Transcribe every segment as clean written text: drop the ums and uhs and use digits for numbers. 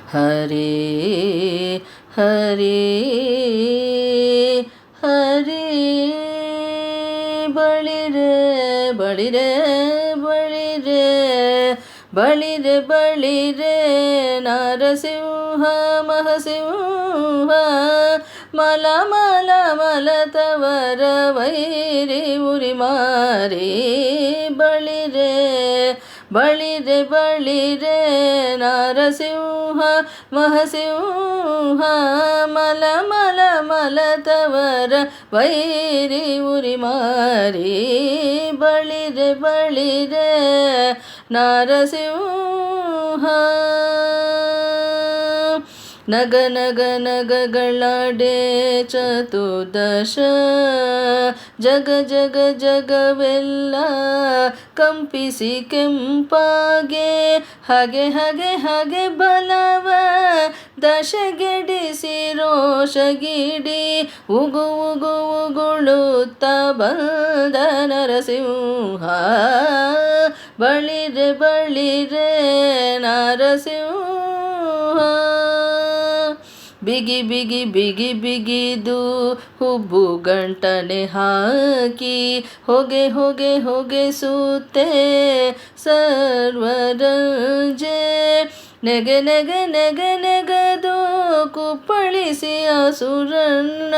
ಹರೇ ಹರೇ ಹರೇ ಬಳಿರೆ ಬಳಿರೆ ಬಳಿರೆ ಬಳಿರೆ ಬಳಿರೆ ನರಸಿಂಹ ಮಹಸಿಂಹ ಮಲ ಮಲ ಮಲತವರ ವೈರಿ ಉರಿ ಮಾರಿ ಬಳಿರೆ ಬಳಿರೆ ಬಳಿರೆ ನರಸಿಂಹ ಮಹಸಿಂಹ ಮಲ ಮಲ ಮಲತವರ ವೈರಿ ಉರಿ ಮಾರಿ ಬಳಿರೆ ಬಳಿರೆ ನರಸಿಂಹ ನಗ ನಗ ನಗಗಳಾಡೆ ಚತುರ್ದಶ ಜಗ ಜಗ ಜಗವೆಲ್ಲ ಕಂಪಿಸಿ ಕೆಂಪಾಗೆ ಹಗೆ ಹಗೆ ಹಗೆ ಬಲವ ದಶಗೆಡಿಸಿ ರೋಷಗಿಡಿ ಉಗು ಉಗು ಉಗುಳುತ್ತ ಬಂದ ನರಸಿಂಹ ಬಳಿರೆ ಬಳಿರೆ ನರಸಿಂಹ ಬಿಗಿ ಬಿಗಿ ಬಿಗಿ ಬಿಗಿದು ಹುಬ್ಬು ಗಂಟನೆ ಹಾಕಿ ಹೊಗೆ ಹೊಗೆ ಹೊಗೆ ಸೂತೆ ಸರ್ವರಂಜೆ ನೆಗೆ ನೆಗೆ ನೆಗೆ ನೆಗದು ಕುಪ್ಪಳಿಸಿ ಅಸುರನ್ನ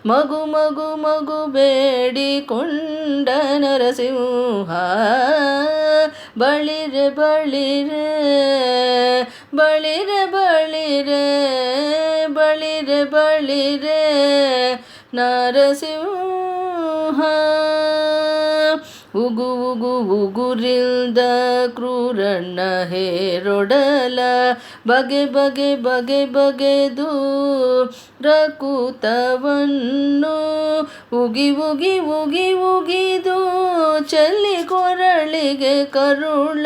ಮಗು ಮಗು ಮಗು ಬೇಡಿಕೊಂಡ ನರಸಿಂಹ ಬಳಿರೆ ಬಳಿರೆ ಬಳಿರೆ ಬಳಿರೆ ಬಳಿರೆ ಬಳಿರೆ ನರಸಿಂಹ ಉಗು ಉಗು ಉಗುರಿಲ್ದ ಕ್ರೂರಣ್ಣ ಹೇರೊಡಲ ಬಗೆ ಬಗೆ ಬಗೆ ಬಗೆದು ರಕುತವನ್ನು ಉಗಿ ಉಗಿ ಉಗಿ ಉಗಿದು ಚೆಲ್ಲಿ ಕೊರಳಿಗೆ ಕರುಳ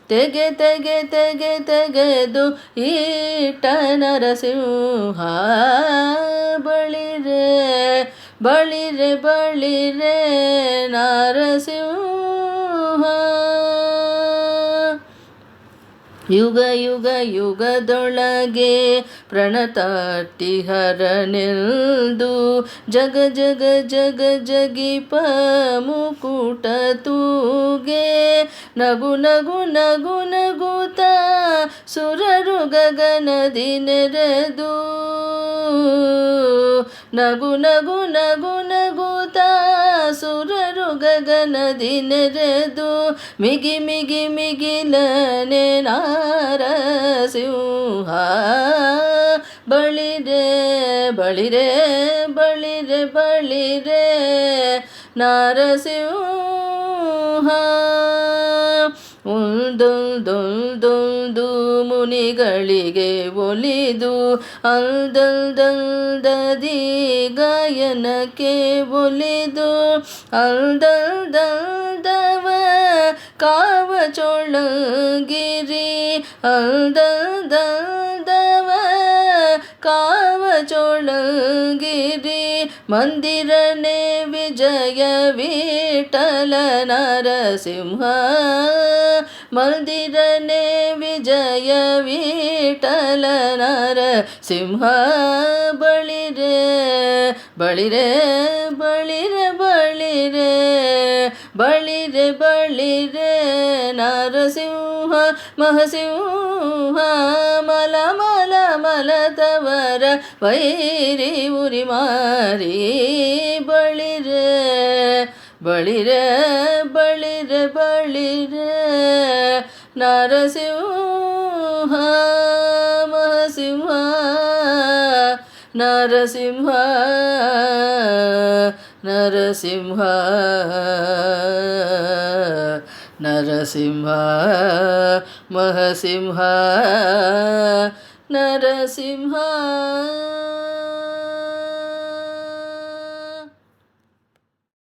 ತೆಗೆ ತೆಗೆ ತೆಗೆ ತೆಗೆದು ಈಟ ನರಸಿಂಹ ಬಳಿರೆ ಬಳಿರೆ ಬಳಿರೆ ನರಸಿಂಹ ಯುಗ ಯುಗ ಯುಗದೊಳಗೆ ಪ್ರಣತಾರ್ತಿಹರನೆಂದು ಜಗ ಜಗ ಜಗ ಜಗಿಪ ಮುಕುಟ ತೂಗೆ ನಗು ನಗು ನಗು ನಗುತ ಸುರರು ಗಗನದಿ ನೆರೆದು ನಗು ನಗು ನಗು ನಗುತ ಸುರರು ಗಗನದಿ ನೆರೆದು ಮಿಗಿ ಮಿಗಿ ಮಿಗಿಲನೆ ನರಸಿಂಹ ಬಳಿರೆ ಬಳಿರೆ ಬಳಿರೆ ಬಳಿರೆ ನರಸಿಂಹ ಒಂದೊಂದೊಂದೊಂದು ಮುನಿಗಳಿಗೆ ಒಲಿದು ಅಲ್ದಲ್ದಲ್ದದಿ ಗಾಯನಕ್ಕೆ ಒಲಿದು ಅಲ್ದಲ್ದಲ್ದವ ಕಾವ ಚೋಳಗಿರಿ ಅಲ್ದಲ್ದಲ್ದವ ಕಾವ ಚೋಳಗಿರಿ ಮಂದಿರನೆ ವಿಜಯ ವಿಠಲ ನರಸಿಂಹ ಮಂದಿರನೆ ವಿಜಯ ವಿಠಲ ನರಸಿಂಹ ಬಳಿರೆ ಬಳಿರೆ ಬಳಿರೆ ಬಳಿರೆ ಬಳಿರೆ ಬಳಿರೆ ನರಸಿಂಹ ಮಹಸಿಂಹ ಮಲ ಮಲ ಮಲತವರ ವೈರಿ ಉರಿ ಮಾರಿ ಬಳಿರೆ ಬಳಿರೆ ಬಳಿರೆ ಬಳಿರೆ ನರಸಿಂಹ ಮಹಸಿಂಹ ನರಸಿಂಹ ನರಸಿಂಹ ನರಸಿಂಹ ಮಹಸಿಂಹ ನರಸಿಂಹ